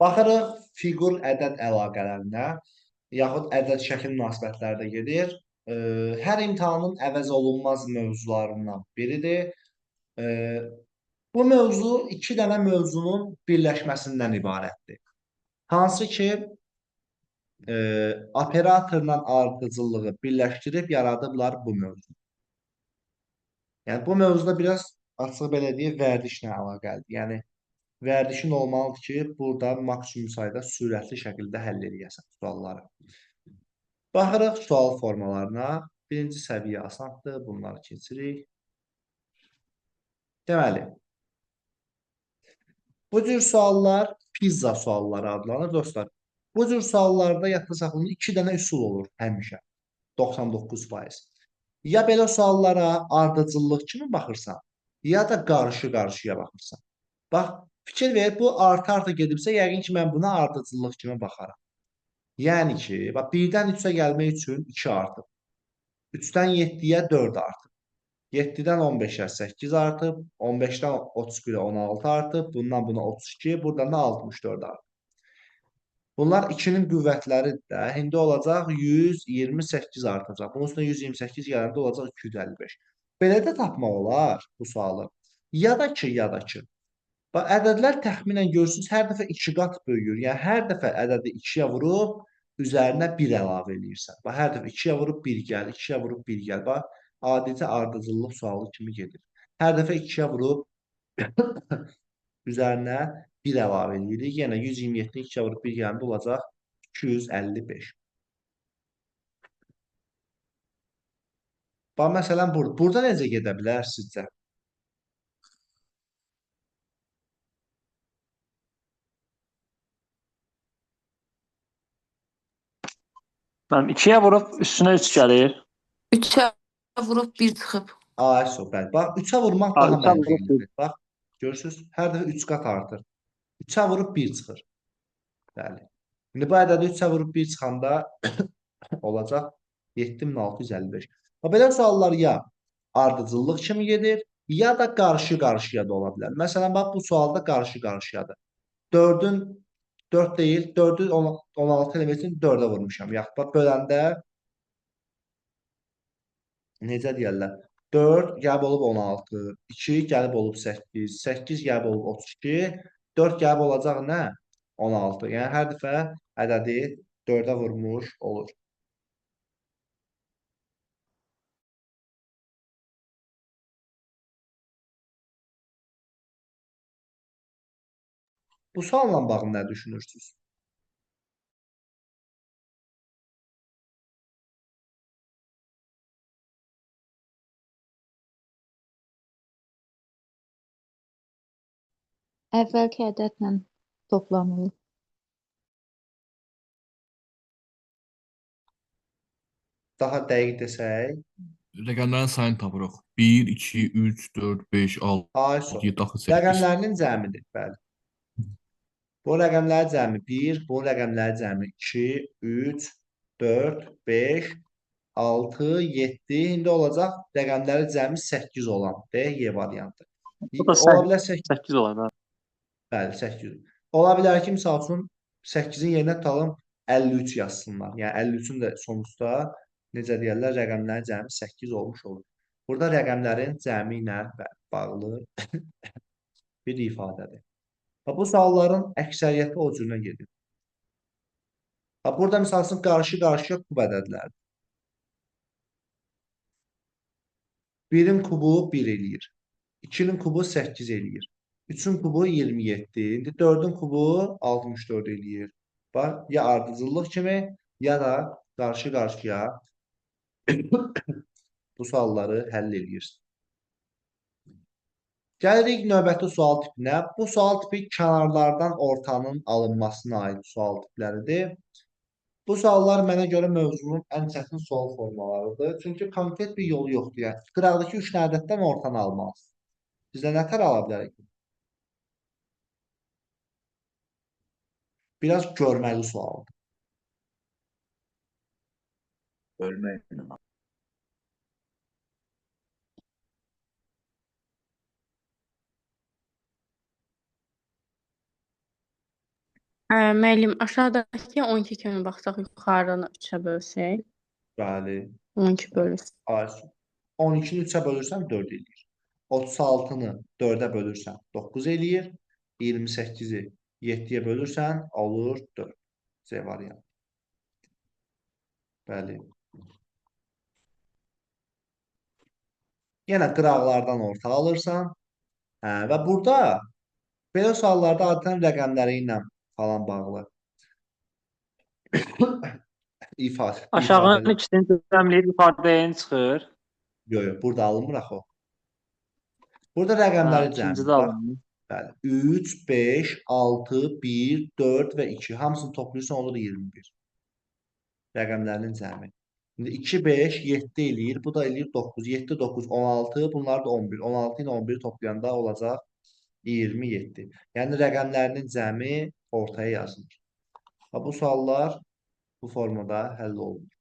Baxırıq fiqur ədəd əlaqələrinə, yaxud ədəd şəkil münasibətlərdə gedir. Hər imtahanın əvəz olunmaz mövzularından biridir. E, Bu mövzu iki dənə mövzunun birləşməsindən ibarətdir. Hansı ki, operatorla ardıcıllığı birləşdirib yaradıblar bu mövzu. Yəni bu mövzuda biraz açıq belə deyək, vərdişlə əlaqəlidir. Yəni vərdişin olmalıdır ki, burada maksimum sayda sürətli şəkildə həll edəsən sualları. Baxırıq sual formalarına. Birinci səviyyə asandır. Bunları keçirik. Deməli, bu cür suallar pizza sualları adlanır dostlar. Bu cür suallarda yadda saxlanın iki dənə üsul olur həmişə. 99%. Ya belə suallara ardıcıllıq kimi baxırsan, ya da qarşı-qarşıya baxırsan. Bax, fikir ver, bu artı-artı gedibsə, yəqin ki, mən buna ardıcıllıq kimi baxaram. Yəni ki, bax, 1-dən 3-ə gəlmək üçün 2 artıb. 3-dən 7-yə 4 artıb. 7-dən 15-ə 8 artıb. 15-dən 31-ə 16 artıb. Bundan buna 32, buradan da 64 artıb. Bunlar 2-nin qüvvətləridir də. İndi olacaq 128 artacaq. Bunun üstündə 128 gələndə olacaq 255. Belə də tapmaq olar bu sualı. Ya da ki, ya da ki. Bax, ədədlər təxminən görürsünüz, hər dəfə 2 qat böyüyür. Yəni, hər dəfə ədədi 2-yə vurub, üzərinə 1 əlavə eləyirsən. Bax, hər dəfə 2-yə vurub 1 gəl, 2-yə vurub 1 gəl. Bax, adicə ardıcıllıq sualı kimi gedir. Hər dəfə 2-yə vurub üzərinə 1 əlavə edirik. Yenə 127-ni 2-yə vurub 1 gələndə olacaq 255. Bax, məsələn, burada. Burada necə gedə bilər sizcə? Tamam, 2'ye vurup üstüne 3 gəlir. 3'ə vurub 1 çıxıb. Ay, süper. Bax, 3-ə vurmaq Ha, daha 3'e vurup məntiqlidir. Bax, görürsünüz, hər dəfə 3 qat artır. 3-ə vurub 1 çıxır. Bəli. İndi bu ədədi 3-ə vurub 1 çıxanda olacaq 7655. Belə suallar ya ardıcıllıq kimi gedir, ya da qarşı-qarşıya da ola bilər. Məsələn, bax, bu sualda qarşı-qarşıyadır. 4-ün 4 deyil, 4-ü 16 elementin 4-ə vurmuşam. Yaxud bax, böləndə necə deyərlər? 4 gəlib olub 16, 2 gəlib olub 8, 8 gəlib olub 32, 4 gəlib olacaq nə? 16. Yəni hər dəfə ədədi 4-ə vurmuş olur. Bu sualla bağlı nə düşünürsünüz? Əvvəlki ədədlə toplanılır. Daha dəqiq desək, Rəqəmlərin sayını tapırıq. 1, 2, 3, 4, 5, 6, AISO 7, 8. rəqəmlərinin cəmidir. Bəli. Bu rəqəmlərin cəmi 1, bu rəqəmlərin cəmi 2, 3, 4, 5, 6, 7. İndi olacaq rəqəmləri cəmi 8 olan D, Y variantı. Bu da Ola bilər 8 olar. Ha. Bəli, 800. Ola bilər ki, misal üçün 8-in yerinə tutalım 53 yazsınlar. Yəni 53-ün də sonuçda necə deyərlər, rəqəmlərin cəmi 8 olmuş olur. Burada rəqəmlərin cəmi ilə bağlı bir ifadədir. Bu sualların əksəriyyəti o cürünə gedir. Burada misal üçün qarşı-qarşıya kub ədədlərdir. 1-in kubu 1 eləyir. 2-nin kubu 8 eləyir. 3-ün kubu 27. İndi 4-ün kubu 64 eləyir. Bax, ya ardıcıllıq kimi, ya da qarşı-qarşıya bu sualları həll edirsiniz. Gəlirik növbəti sual tipinə. Bu sual tipi kənarlardan ortanın alınmasına aid sual tipləridir. Bu suallar mənə görə mövzunun ən çətin sual formalarıdır. Çünki konkret bir yolu yoxdur. Yəni, qıraqdakı 3 ədəddən ortanı almalısınız. Bizdə nə tər ala bilərik? Biraz görməli sualdır. Bölmək. Müəllim, aşağıdakı 12 kimi baxsaq, yuxarıdan 3-ə bölsək, Bəli. 12 bölünsün. Aysu. 12-ni 3-ə bölürsən 4 eləyir. 36-nı 4-ə bölürsən 9 eləyir. 28-i 7-yə bölürsən olur 4. C variantı. Bəli. Yenə qıraqlardan orta alırsan. Və burada belə suallarda adətən rəqəmləri ilə falan bağlı Aşağının ifadələr. ikisini düzləmləyib yuxarıda n çıxır. Yox, yox, burada alınmır axı o. Burada Hə, rəqəmləri ikinci cəmi. də Bax, alınır. bəli. 3, 5, 6, 1, 4 və 2. Hamısını toplayırsan olur 21. Rəqəmlərinin cəmi. İndi 2, 5, 7 eləyir. Bu da eləyir 9. 7, 9, 16. Bunlar da 11. 16 ilə 11 toplayanda olacaq 27. Yəni rəqəmlərinin cəmi ortaya yazılır. Bu suallar bu formada həll olunur.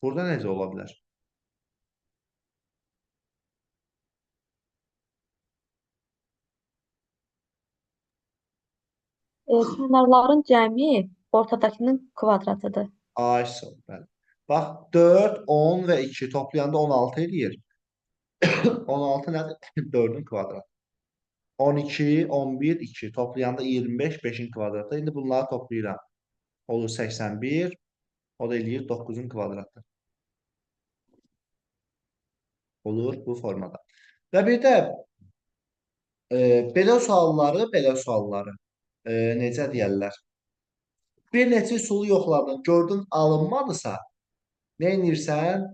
Burada necə ola bilər? Kənarların cəmi ortadakının kvadratıdır. Aysa, bəli. Bax, 4, 10 və 2 toplayanda 16 eləyir. 16 nədir? 4-ün kvadratı. 12, 11, 2 toplayanda 25, 5-in kvadratı. İndi bunları toplayıram. Olur 81. O da eləyir 9-un kvadratı. Olur bu formada. Və bir də belə sualları necə deyərlər? Bir neçə üsulu yoxladın, gördün alınmadısa, nə edirsən?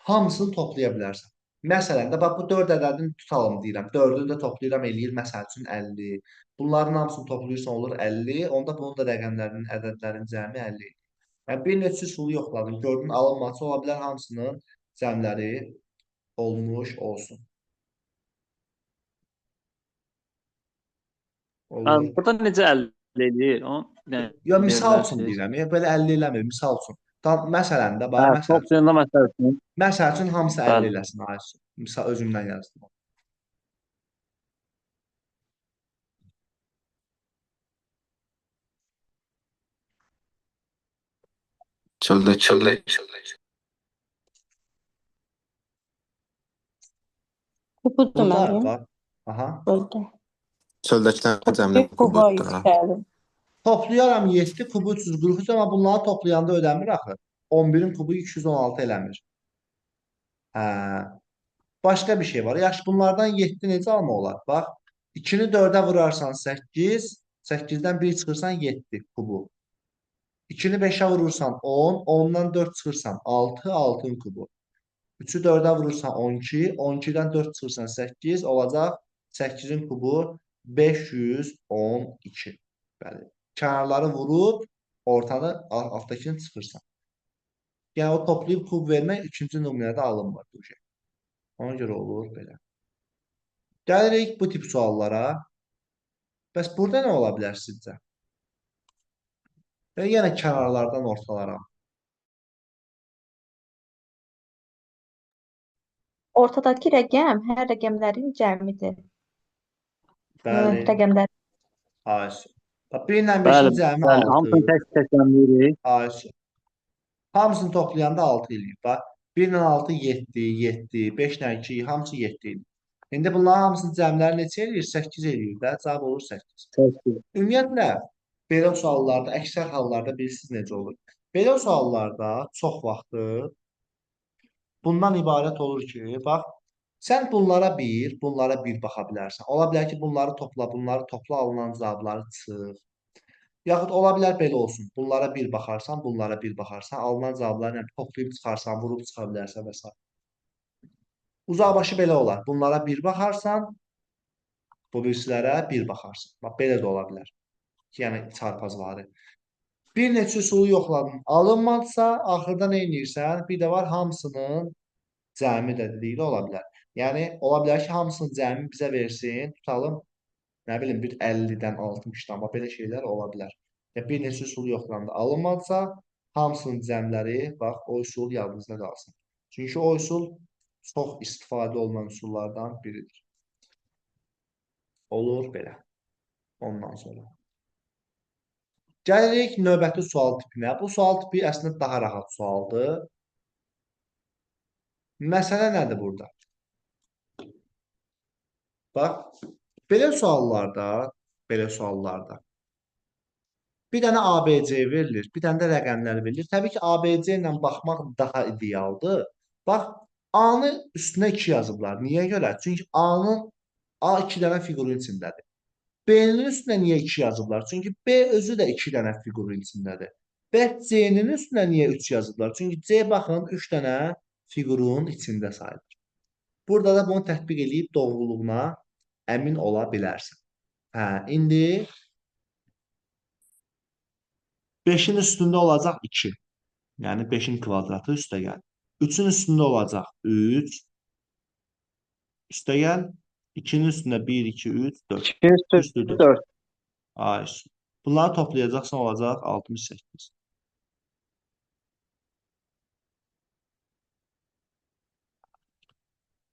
Hamısını toplaya bilərsən. Məsələn də, bax, bu 4 ədədini tutalım deyirəm. 4-ü də toplayıram, eləyir, məsəl üçün 50. Bunların hamısını toplayırsan olur 50. Onda bunun da rəqəmlərinin, ədədlərin cəmi 50. Yəni, bir neçə üsulu yoxladın, gördün alınmadısa, ola bilər hamısının cəmləri olmuş olsun. Olur. Burada necə əldə edir? Onu Ya, misal üçün bilərsiniz. deyirəm. Belə 50 eləmir, misal üçün. Məsələn də, Hə, bax, toplayanda məsəl üçün. məsəl üçün hamısı Bəli. 50 eləsin, Aysu. Misal özümdən yazdım. Çöldəki Kubudur Burada, müəllim. bax. Aha. Burada. çöldəkilərin cəmli Bir kuba kubotdur. yüksəlir. Toplayaram 7 kubu 343, amma bunları toplayanda ödəmir axı. 11-in kubu 216 eləmir. Hə. Başqa bir şey var. Yaxşı, bunlardan 7 necə alma olar? Bax, 2-ni 4-ə vurarsan 8, 8-dən 1 çıxırsan 7 kubu. 2-ni 5-ə vurursan 10, 10-dan 4 çıxırsan 6, 6-ın kubu. 3-ü 4-ə vurursan 12, 12-dən 4 çıxırsan 8, olacaq 8-in kubu 512. Bəli. Kənarları vurub, ortanı altdakini çıxırsan. Yəni, o toplayıb kub vermək ikinci nümunədə alınmır bu şey. Ona görə olur belə. Gəlirik bu tip suallara. Bəs burada nə ola bilər sizcə? Və yenə kənarlardan ortalara. Ortadakı rəqəm hər rəqəmlərin cəmidir. Bəli. Rəqəmlər. Ayşə. 1 ilə 5-in Bəli, cəmi bəli. 6. Hamısını tək təsəmləyirik. Ayşə. Hamısını toplayanda 6 eləyir. Bax, 1 ilə 6 7, 7, 5 ilə 2, hamısı 7 eləyir. İndi bunların hamısının cəmləri neçə eləyir? 8 eləyir də, cavab olur 8. Ümumiyyətlə, belə suallarda, əksər hallarda bilirsiniz necə olur. Belə suallarda çox vaxtı bundan ibarət olur ki, bax, sən bunlara bir baxa bilərsən. Ola bilər ki, bunları topla, alınan cavabları çıx. Yaxud ola bilər belə olsun. Bunlara bir baxarsan, bunlara bir baxarsan, alınan cavabları toplayıb çıxarsan, vurub çıxa bilərsən və s. Uzaqbaşı belə olar. Bunlara bir baxarsan, bu birisilərə bir baxarsan. Bax, belə də ola bilər. Yəni, çarpazları. Bir neçə üsulu yoxladın, alınmadısa, axırda nə edirsən? Bir də var, hamısının cəmi də dedikdə ola bilər. Yəni, ola bilər ki, hamısının cəmi bizə versin, tutalım nə bilim bir 50-dən 60-dan belə şeylər ola bilər. Ya bir neçə üsul yoxlandı. Alınmadısa hamısının cəmləri bax o üsul yadınızda qalsın. Çünki o üsul çox istifadə olunan üsullardan biridir. Olur belə. Ondan sonra. Gəlirik növbəti sual tipinə. Bu sual tipi əslində daha rahat sualdır. Məsələ nədir burada? Bax, belə suallarda bir dənə ABC verilir, bir dənə də rəqəmlər verilir. Təbii ki, ABC ilə baxmaq daha idealdır. Bax, A-nı üstünə 2 yazıblar. Niyə görə? Çünki A 2 dənə fiqurun içindədir. B-nin üstünə niyə 2 yazıblar? Çünki B özü də 2 dənə fiqurun içindədir. Və C-nin üstünə niyə 3 yazıblar? Çünki C baxın 3 dənə fiqurun içində sayılır. Burada da bunu tətbiq edib doğruluğuna əmin ola bilərsən. Hə, indi 5-in üstündə olacaq 2. Yəni 5-in kvadratı üstəgəl. 3-ün üstündə olacaq 3. Üstəgəl 2-nin üstündə 1, 2, 3, 4. 2 üstü Üstüdür. 4. Ay, bunları toplayacaqsan olacaq 68.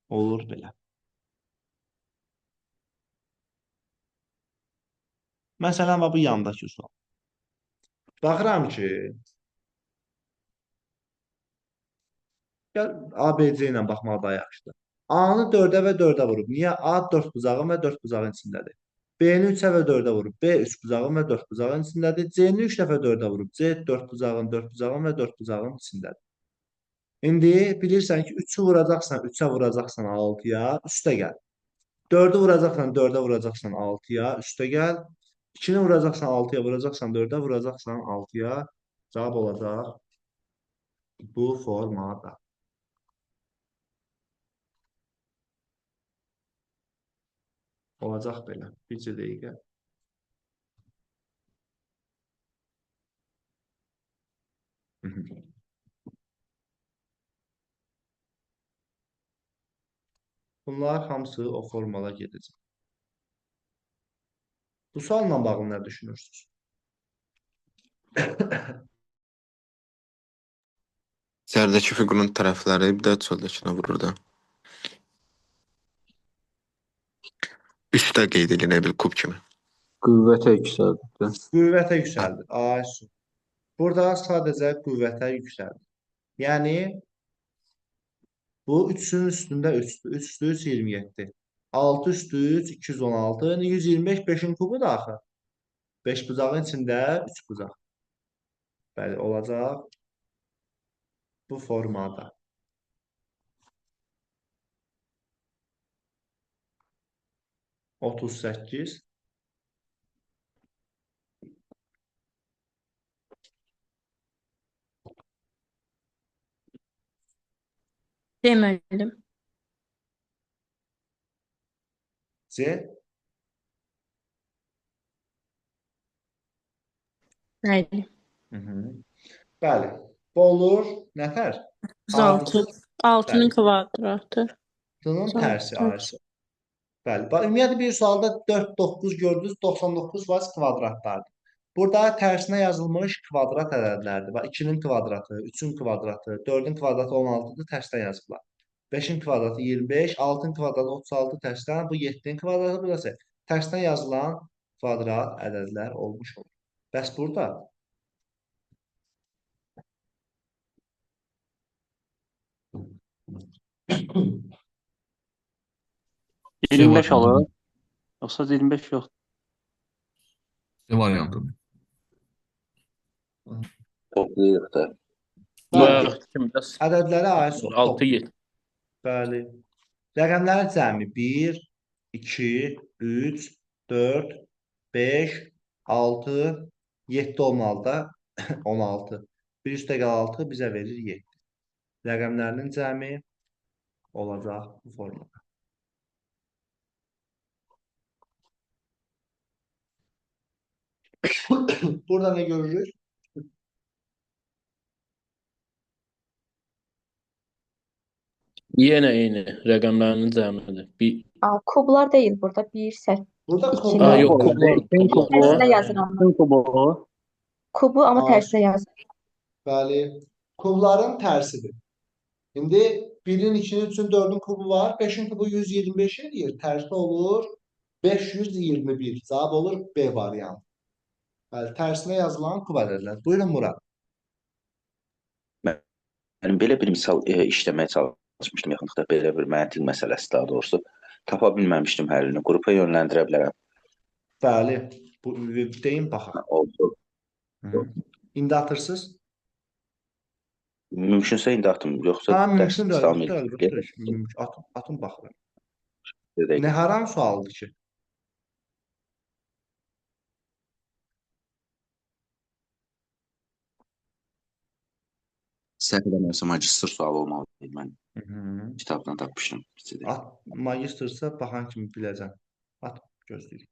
Olur belə. Məsələn, bu yandakı sual. Baxıram ki, ABC ilə baxmaq daha yaxşıdır. A-nı 4-ə və 4-ə vurub. Niyə? A 4 buzağın və 4 buzağın içindədir. B-ni 3-ə və 4-ə vurub. B 3 buzağın və 4 buzağın içindədir. C-ni 3 dəfə 4-ə vurub. C 4 buzağın, 4 buzağın və 4 buzağın içindədir. İndi bilirsən ki, 3-ü vuracaqsan, 3-ə vuracaqsan 6-ya, üstə gəl. 4-ü vuracaqsan, 4-ə vuracaqsan 6-ya, üstə gəl. 2-ni vuracaqsan 6-ya, vuracaqsan 4-ə, vuracaqsan 6-ya. Cavab olacaq bu formada. Olacaq belə. Bircə dəqiqə. Bunlar hamısı o formada gedəcək. Bu sualla bağlı nə düşünürsünüz? İçəridəki fiqurun tərəfləri bir də çöldəkinə vurur da. Üstə qeyd edilən bir kub kimi. Qüvvətə yüksəldi. Qüvvətə yüksəldir. Ay, su. Burada sadəcə qüvvətə yüksəldir. Yəni, bu 3-ün üstündə 3-dür. 3 üstü 3, 27. 6 üstü 3, 216. Yəni 125, 5-in kubu da axı. 5 buzağın içində 3 buzaq. Bəli, olacaq bu formada. Otuz səkkiz. Demədim. C. Bəli. Bəli. Bu olur nətər? 36. 6-nın Bəli. kvadratı. Bunun tərsi Tamam. ayrısı. Bəli. Ümumiyyətlə bir sualda 4, 9 gördünüz, 99% kvadratlardır. Burada tərsinə yazılmış kvadrat ədədlərdir. 2-nin kvadratı, 3-ün kvadratı, 4-ün kvadratı 16-dır, tərsdən yazıblar. 5-in kvadratı 25, 6-ın kvadratı 36 tərsdən, bu 7-nin kvadratı burası. Tərsdən yazılan kvadrat ədədlər olmuş olur. Bəs burada 25 olur. Yoxsa 25 yox. C variantı. Toplayırıq da. Bəli, Yox, ədədlərə aid soru. 6 7. Bəli. Rəqəmlərin cəmi 1, 2, 3, 4, 5, 6, 7 olmalı da 16. Bir üstəgəl 6 bizə verir 7. Rəqəmlərinin cəmi olacaq bu formada. Burada nə görürük? Yenə eyni rəqəmlərinin cəmidir. Kublar deyil burada. 1, Burada İkili. kublar Yok, var. kublar, İkin kubu. Tərsinə yazıram. İkin kubu. Kubu amma Aa, tərsinə yazıram. bəli. Kubların tərsidir. İndi 1-in, 2-nin, 3-ün, 4-ün kubu var. 5-in kubu 125 edir. Tərsi olur 521. Cavab olur B variantı. Bəli, tərsinə yazılan kub ədədlər. Buyurun Murad. Mən belə bir misal işləməyə çalışmışdım yaxınlıqda, belə bir məntiq məsələsi daha doğrusu. Tapa bilməmişdim həllini. Qrupa yönləndirə bilərəm. Bəli. Bu deyin baxaq. Oldu. İndi atırsınız. Mümkünsə indi atım, yoxsa Ha, dərs mümkün davam əlbəttə, əlbəttə. edək. Mümkün. Atın baxın. Edək. Ne haram sualdır ki? Səhv eləmirəmsə magistr sualı olmalıdır. Mən Hı-hı. kitabdan tapmışdım. At, magistrsa baxan kimi biləcəm. At, gözləyir.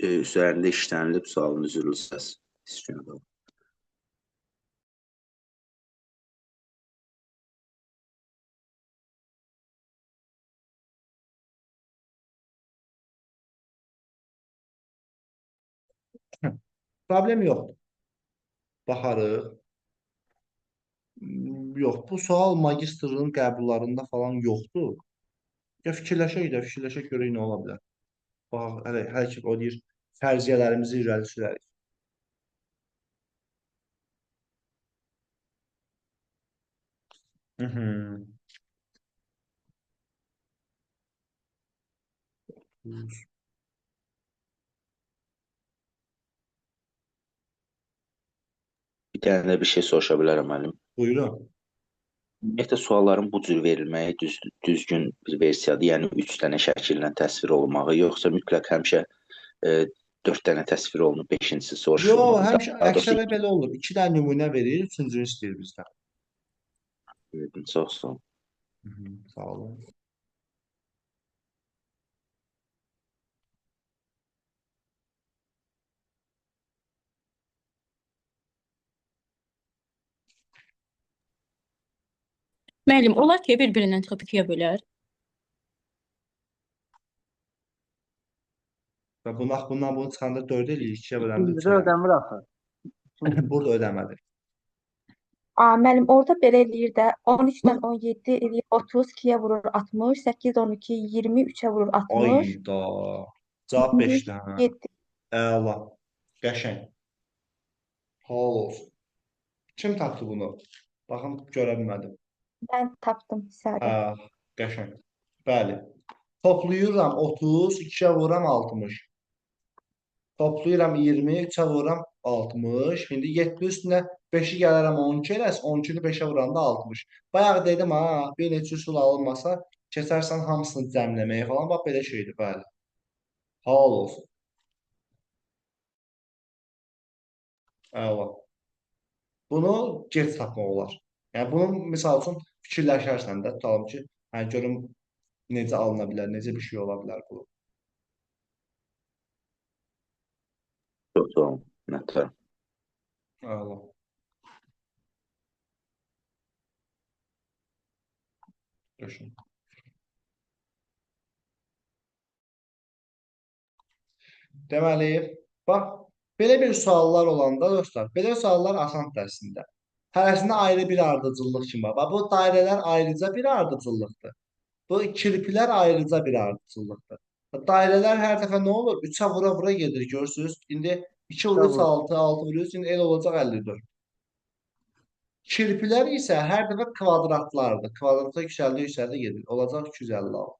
Üzərində işlənilib sualın üzrlü istiyorum. Problem yoxdur. Baxarıq. Yox, bu sual magistrın qəbullarında falan yoxdur. Ya fikirləşək görək nə ola bilər. Bax, hələ ki o deyir, fərziyyələrimizi irəli sürərik. Hı-hı. Bir dənə də bir şey soruşa bilərəm müəllim. Buyurun. Ümumiyyətlə sualların bu cür verilməyi düzgün bir versiyadır. Yəni 3 dənə şəkillə təsvir olunmağı, yoxsa mütləq həmişə 4 dənə təsvir olunub, 5-incisi Yox, soruşulmalı. həmişə Daha doğrusu əksərə belə olur. 2 dənə nümunə verir, üçüncünü istəyir bizdən. çox sağ olun. Hı-hı, sağ olun. Müəllim, olar ki, bir-birindən çıxıb ikiyə bölər. Və bundan bunu çıxanda 4 eləyirik, 2-yə böləndə 3 İkincide ödemir axı. Burada ödəmədi. Müəllim, orada belə eləyir də 13-dən 17 eləyir 30, 2-yə vurur 60, 8, 12, 20, 3-ə vurur 60. Ayda. Cavab 5 dənə. 7. Əla. Qəşəng. Halal olsun. Kim tapdı bunu? Baxın, görə bilmədim. Mən tapdım hissədə. Qəşəng. Bəli. Toplayıram 30, 2-yə vuram 60. Toplayıram 20, 3-ə vuram 60. İndi 7 üstünə 5-i gələrəm 12 eləs, 12-ni 5-ə vuranda 60. Bayaq dedim ha, bir neçə üsul alınmasa, keçərsən hamısını cəmləməyə falan, bax belə şeydir, bəli. Halal olsun. Əla. Bunu gec tapmaq olar. Yəni bunu misal üçün fikirləşərsən də, tutalım ki, yəni görüm necə alına bilər, necə bir şey ola bilər bu. Çox sağ olun. Minnətdaram. Əla. Düşün. Deməli, bax, belə bir suallar olanda dostlar, belə suallar asandır əslində. Hərəsində ayrı bir ardıcıllıq kimi var. Bax, bu dairələr ayrıca bir ardıcıllıqdır. Bu kirpilər ayrıca bir ardıcıllıqdır. Dairələr hər dəfə nə olur? 3-ə vura-vura gedir, görürsünüz. İndi 2 vur 3, 6, 6 vur 3, indi el olacaq 54. Kirpilər isə hər dəfə kvadratlardır. Kvadratda yüksəldi gedir. Olacaq 256.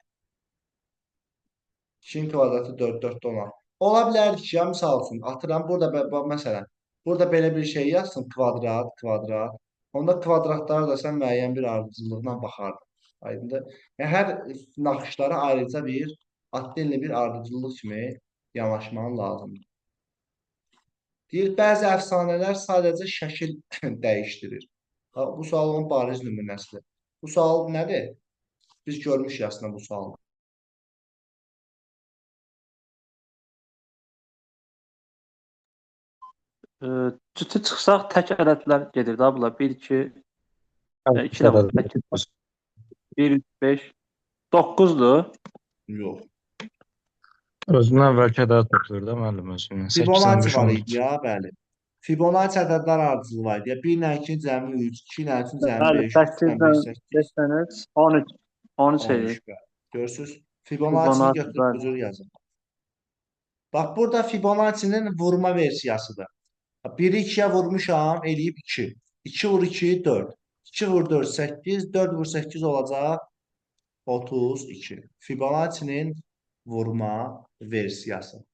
2-nin kvadratı 4, 4-də 16. Ola bilərdi ki, ya misal üçün, atıram, burada məsələn, burada belə bir şey yazsın, kvadrat, kvadrat. Onda kvadratlara da sən müəyyən bir ardıcıllığına baxardın. Aydındır. Yəni, hər naxışlara ayrıca bir, addelli bir ardıcıllıq kimi yanaşman lazımdır. Deyir, bəzi əfsanələr sadəcə şəkil dəyişdirir. Bu sualın bariz nümunəsidir. Bu sual nədir? Biz görmüşük aslında bu sualı. Cütü çıxsaq tək ədədlər gedir də bunlar. 1, 2, 2 də var. 8, 1, 3, 5, 9'dur. Yox. Özündən əvvəlki ədəd toplayır da müəllim özündən. 8-dən Fibonacci 5 var 13. idi ya, bəli. Fibonacci ədədlər ardıcılı var idi ya. 1 ilə 2 cəmi 3, 2 ilə 3 cəmi Bəli, 5, 3 ilə 5 8'dən 8, 5'dən 3, 13. 13 edir. 13 bəli. Görürsüz? Fibonacci-ni Fibonacci, götürüb bəli. bu cür yazın. Bax, burada Fibonacci-nin vurma versiyasıdır. 1-i 2-yə vurmuşam, eləyib 2. 2 vur 2, 4. 2 vur 4, 8. 4 vur 8 olacaq 32. Fibonacci-nin vurma versiyası.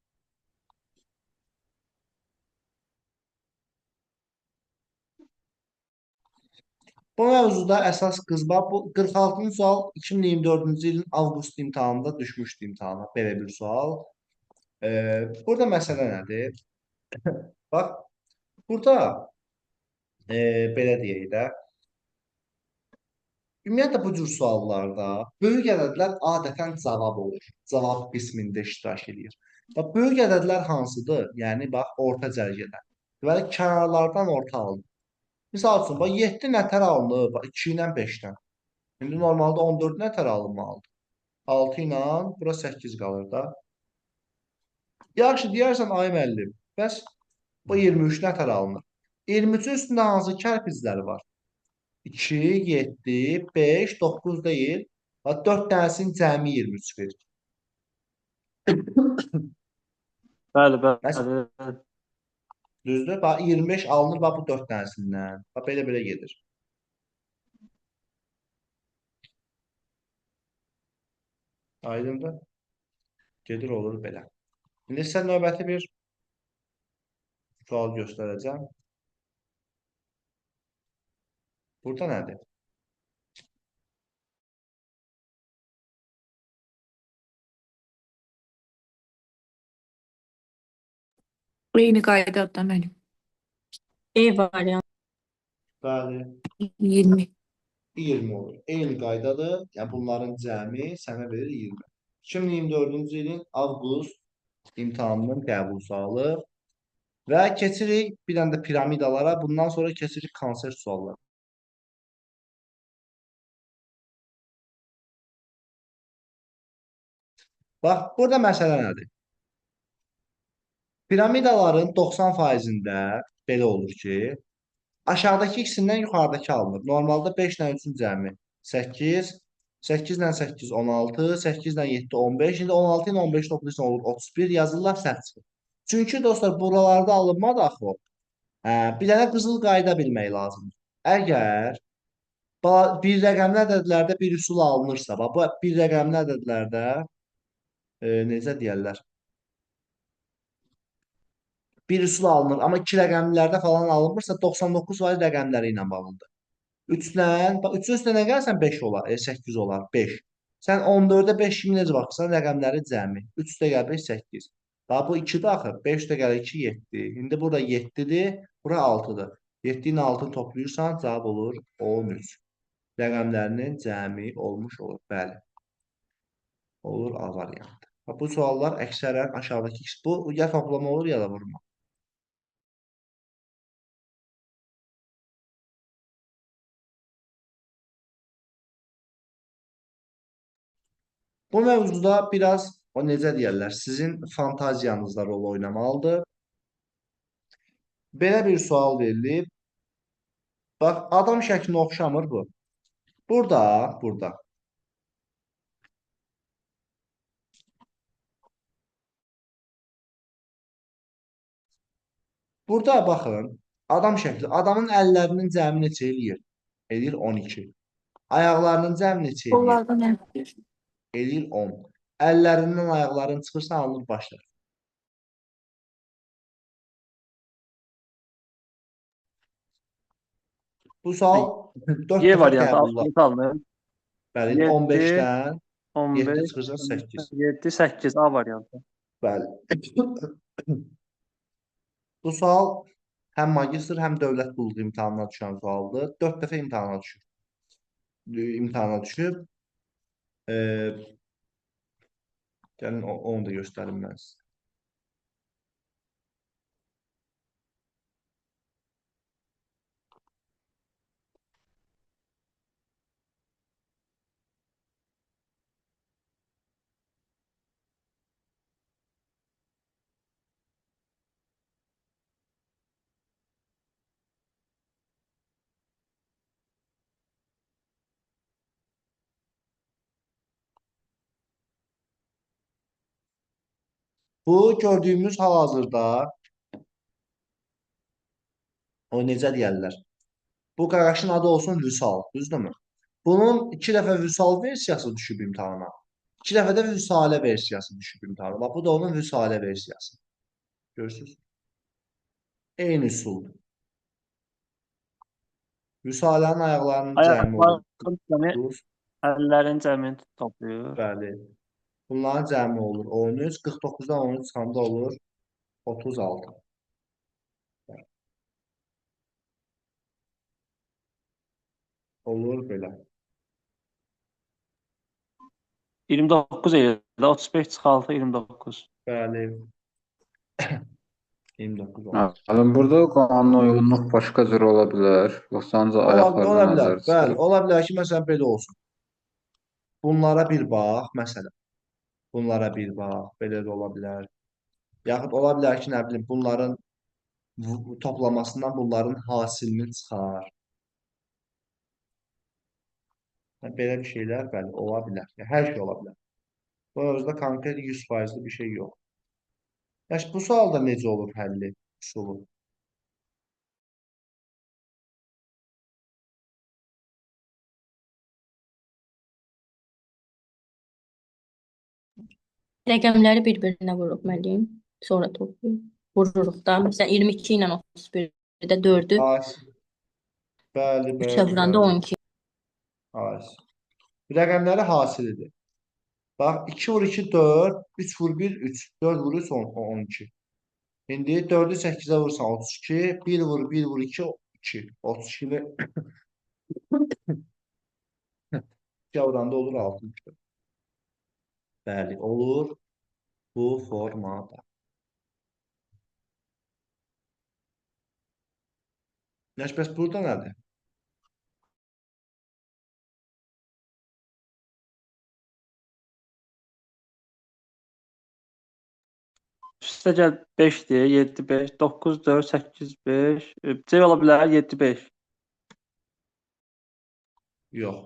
Bu mövzuda əsas qızma, bu 46-cı sual 2024-cü ilin avqust imtahanında düşmüşdü imtahana. Belə bir sual. Burada məsələ nədir? Bax, burada belə deyək də, ümumiyyətlə bu cür suallarda böyük ədədlər adətən cavab olur. Cavab qismində iştirak edir. Bax, böyük ədədlər hansıdır? Yəni, bax, orta cərgədən. Deməli, kənarlardan orta alınır. Misal üçün, bax, 7 nətər alınır? Bax, 2 ilə 5-dən. İndi normalda 14 nətər alınmalıdır? 6 ilə, bura 8 qalır da. Yaxşı, deyərsən, ay müəllim, bəs bu 23 nətər alınır? 23-ün üstündə hansı kərpicləri var? 2, 7, 5, 9 deyil. 4 dənəsinin cəmi 23 verir. Bəli, Bəs, bəli. düzdür? Bax, 25 alınır, bax, bu 4 dənəsindən. Bax, belə-belə gedir. Aydındır? Gedir, olur belə. İndi sizə növbəti bir sual göstərəcəm. Burada nədir? Eyni qaydadır da mənim. E variantı. Bəli, 20. 20 olur. Eyni qaydadır. Yəni, bunların cəmi sənə verir 20. 2024-cü ilin avqust imtahanının qəbul sualı və keçirik bir dənə də piramidalara. Bundan sonra keçirik konsert sualları. Bax, burada məsələ nədir? Piramidaların 90%-də belə olur ki, aşağıdakı ikisindən yuxarıdakı alınır. Normalda 5 ilə 3-ün cəmi 8, 8 ilə 8 16, 8 ilə 7 15, indi 16 ilə 15 toplayırsan olur 31, yazırlar səhv çıxır. Çünki dostlar buralarda alınmadı axı o. Bir dənə qızıl qayda bilmək lazımdır. Əgər bir rəqəmli ədədlərdə bir üsul alınırsa, bax, bu bir rəqəmli ədədlərdə necə deyərlər? Bir üsul alınır, amma iki rəqəmlilərdə falan alınmırsa 99% rəqəmləri ilə bağlıdır. 3-dən, bax 3-ün üstünə nə gəlsən 5 olar, 8 olar, 5. Sən 14-ə 5 kimi necə baxırsan, rəqəmləri cəmi. 3 üstə gəl 5, 8. Bax bu 2-dir axı, 5 üstə gəl 2, 7. İndi burada 7-dir, bura 6-dır. 7 ilə 6-nı toplayırsan, cavab olur 13. Rəqəmlərinin cəmi olmuş olur, bəli. Olur A variantı. Bu suallar əksərən aşağıdakı, bu ya toplama olur, ya da vurma. Bu mövzuda biraz, o necə deyərlər, sizin fantaziyanızda rol oynamalıdır. Belə bir sual verilib. Bax, adam şəklinə oxşamır bu. Burada. Burada baxın, adam şəkli, adamın əllərinin cəmi neçə eləyir? Eləyir 12. Ayaqlarının cəmi neçə eləyir? Onlardan nə? Eləyir 10. Əllərindən ayaqların çıxırsa alınır başlar. Bu sual 4 Y dəfə variantı qəbullar. altını alınır. Bəli, 7, 15-dən 7 15, çıxırsa 8. 7, 8 A variantı. Bəli. Bu sual həm magistr, həm dövlət qulluğu imtahanına düşən sualdır. 4 dəfə imtahana düşüb. İmtahana düşüb. Gəlin onu da göstərim mən sizə. Bu gördüyümüz hal-hazırda o necə deyərlər? Bu qardaşın adı olsun Vüsal, düzdürmü? Bunun 2 dəfə Vüsal versiyası düşüb imtahana. 2 dəfə də Vüsalə versiyası düşüb imtahana. Bax, bu da onun Vüsalə versiyası. Görürsünüz? Eyni üsuldur. Vüsalənin ayaqlarının cəmi olur. Ayaqların cəmi, 49. əllərin cəmini toplayır. Bəli. Bunların cəmi olur 13. 49-dan 13 çıxanda olur 36. Olur belə. 29 edir. 35 çıxaltı 29. Bəli. 29 olur. Yani burada qanuna uyğunluq başqa cür ola bilər, yoxsa ancaq Ola ayaqlarına bilər. nəzər Bəli, tutulur. ola bilər ki, məsələn belə olsun. Bunlara bir bax, məsələn. Bunlara bir bax, belə də ola bilər. Yaxud ola bilər ki, nə bilim, bunların toplamasından bunların hasilini çıxar. Belə bir şeylər, bəli, ola bilər. Hər şey ola bilər. Bu özdə konkret 100%'li bir şey yox. Yəni, bu sualda necə olur həlli üsulu? Rəqəmləri bir-birinə vururuq müəllim. Sonra toplayıb vururuq da. Məsələn 22 ilə 31-i də 4-ü As. Bəli, 3-ə bəli, vuranda bəli. 12. As. Rəqəmləri hasilidir. Bax, 2 vur 2, 4, 3 vur 1, 3, 4 vur 3, 12. İndi 4'ü 8'e vursan 32, 1 vur 1 vur 2, 2. 32'ni 2'ye vuranda olur 64. Bəli, olur bu formada. Bəs burada nədir? Üstə gəl 5-dir, 7, 5, 9, 4, 8, 5. C ola bilər 7, 5. Yox.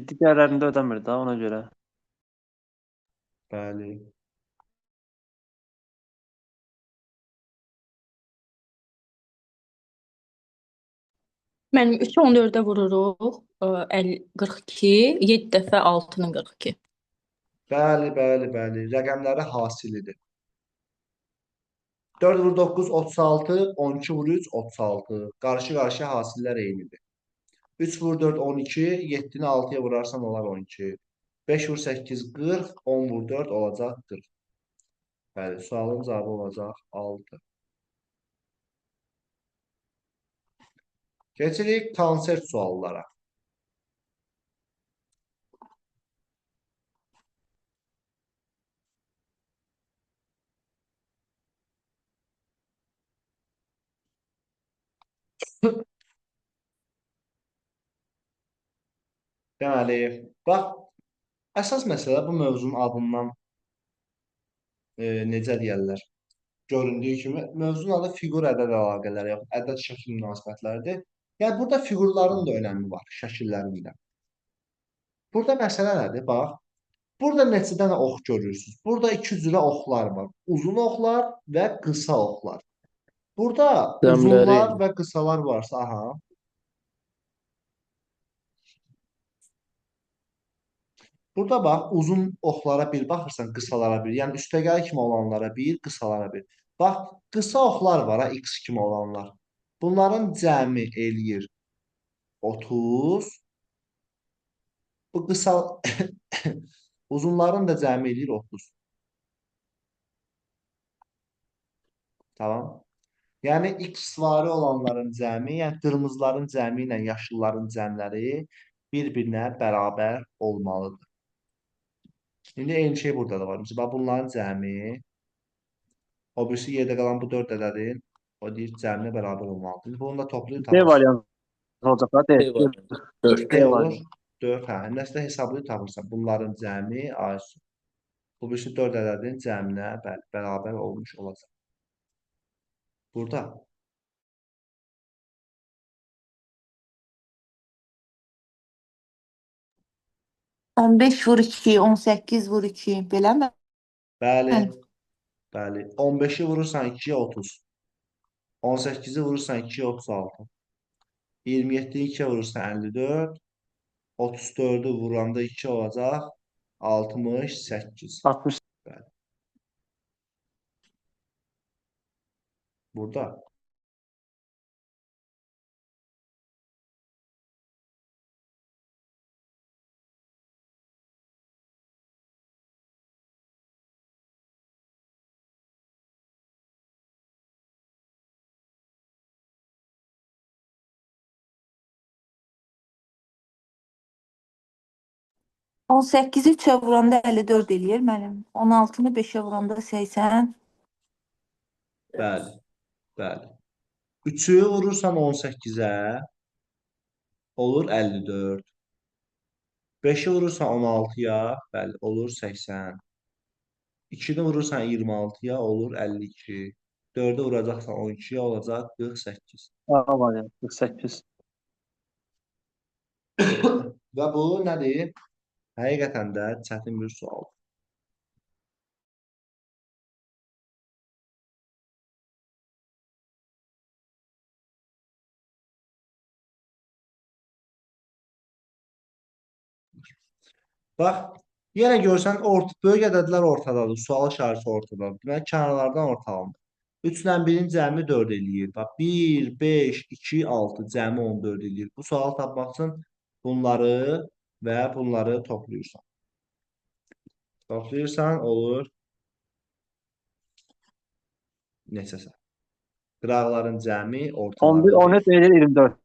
Digərlərində ödəmir də ona görə. Bəli. Mənim 3-ü 14-ə vururuq. 42, 7 dəfə 6-nın 42. Bəli, bəli, bəli. Rəqəmləri hasilidir. 4 vur 9, 36, 12 vur 3, 36. Qarşı-qarşı hasillər eynidir. 3 vur 4, 12, 7-ni 6'ya vurarsan olar 12. 5 vur 8, 40, 10 vur 4 olacaq 40. Bəli, sualın cavabı olacaq 6. Keçirik konsert suallara. Deməli, bax, əsas məsələ bu mövzunun adından necə deyərlər? Göründüyü kimi, mövzunun adı fiqur ədəd əlaqələri, yox, ədəd şəkil münasibətləridir. Yəni, burada fiqurların da önəmi var, şəkillərin də. Burada məsələ nədir? Bax, burada neçə dənə ox görürsünüz? Burada iki cürə oxlar var. Uzun oxlar və qısa oxlar. Burada uzunlar və qısalar varsa, aha. Burada bax, uzun oxlara bir baxırsan, qısalara bir. Yəni, üstəgəl kimi olanlara bir, qısalara bir. Bax, qısa oxlar var, ha, x kimi olanlar. Bunların cəmi eləyir 30. Bu qısa uzunların da cəmi eləyir 30. Tamam. Yəni x vari olanların cəmi, yəni qırmızıların cəmi ilə yaşılların cəmləri bir-birinə bərabər olmalıdır. İndi eyni şey burada da var. Mesela bunların cəmi, o birisi yerdə qalan bu 4 ədədin, o deyir cəminə bərabər olmalıdır. İndi bunu da toplayıb D tapırsan. variantı olacaq da D. D variantı. 4. D D olur. variantı. 4, hə. Nəslə hesablayıb tapırsan. Bunların cəmi A-. Bu birisi 4 ədədin cəminə bərabər olmuş olacaq. Burada. 15 vur 2, 18 vur 2. Beləmi? Bəli, Bəli. bəli. 15-i vurursan 2-yə 30. 18-i vurursan 2-yə 36. 27-yi 2-yə vurursan 54. 34-ü vuranda 2 olacaq. 68. 60. Bəli. Burada. On 18-i 3-ə vuranda 54 eləyir mənim. 16-nı 5-ə vuranda 80. Bəli, bəli. 3-ü vurursan 18-ə olur 54. 5-i vurursan 16-ya, bəli, olur 80. 2-ni vurursan 26-ya olur 52. 4-ü vuracaqsan 12-yə olacaq 48. A variantı 48. Və bu nədir? Həqiqətən də çətin bir sual. Bax, yenə görsən böyük ədədlər ortadadır, sual işarəsi ortadadır. Deməli, kənarlardan ortalanır. 3 ilə 1-in cəmi 4 eləyir. Bax, 1, 5, 2, 6 cəmi 14 eləyir. Bu sualı tapmaq üçün bunları və bunları toplayırsan. Toplayırsan, olur neçəsə. Qıraqların cəmi 11, ortaları 13 eləyir 24.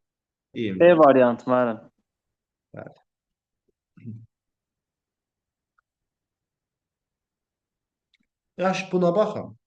24. D variantı mənim. Bəli. Yaxşı, buna baxın.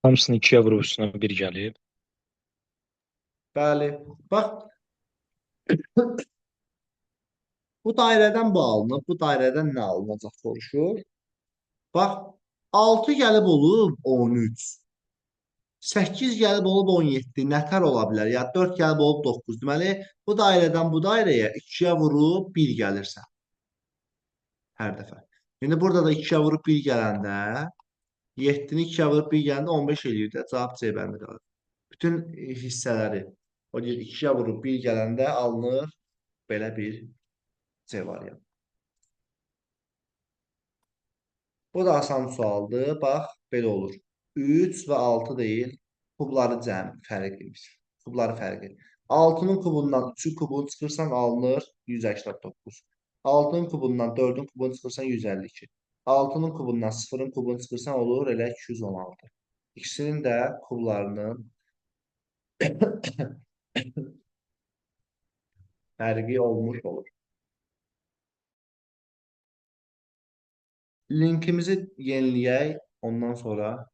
Hamısını 2-yə vurub üstünə 1 gəlib. Bəli. Bax, bu dairədən bu alınıb, bu dairədən nə alınacaq soruşur. Bax, 6 gəlib olub 13. 8 gəlib olub 17. Nətər ola bilər? Ya 4 gəlib olub 9. Deməli, bu dairədən bu dairəyə 2-yə vurub 1 gəlirsən. Hər dəfə. İndi burada da 2-yə vurub 1 gələndə 7-ni 2-yə vurub 1 gələndə 15 eləyir də. Cavab C bəndə qalır. Bütün hissələri o deyir 2-yə vurub 1 gələndə alınır belə bir C variantı. Bu da asan sualdır. Bax, belə olur. 3 və 6 deyil. Kubları fərqliymiş. Kubları fərqli. 6-nın kubundan 3-ün kubunu çıxırsan alınır 189. 6-nın kubundan 4-ün kubunu çıxırsan 152. 6-nın kubundan 0-ın kubunu çıxırsan olur elə 216. İkisinin də kublarının fərqi olmuş olur. Linkimizi yeniləyək. Ondan sonra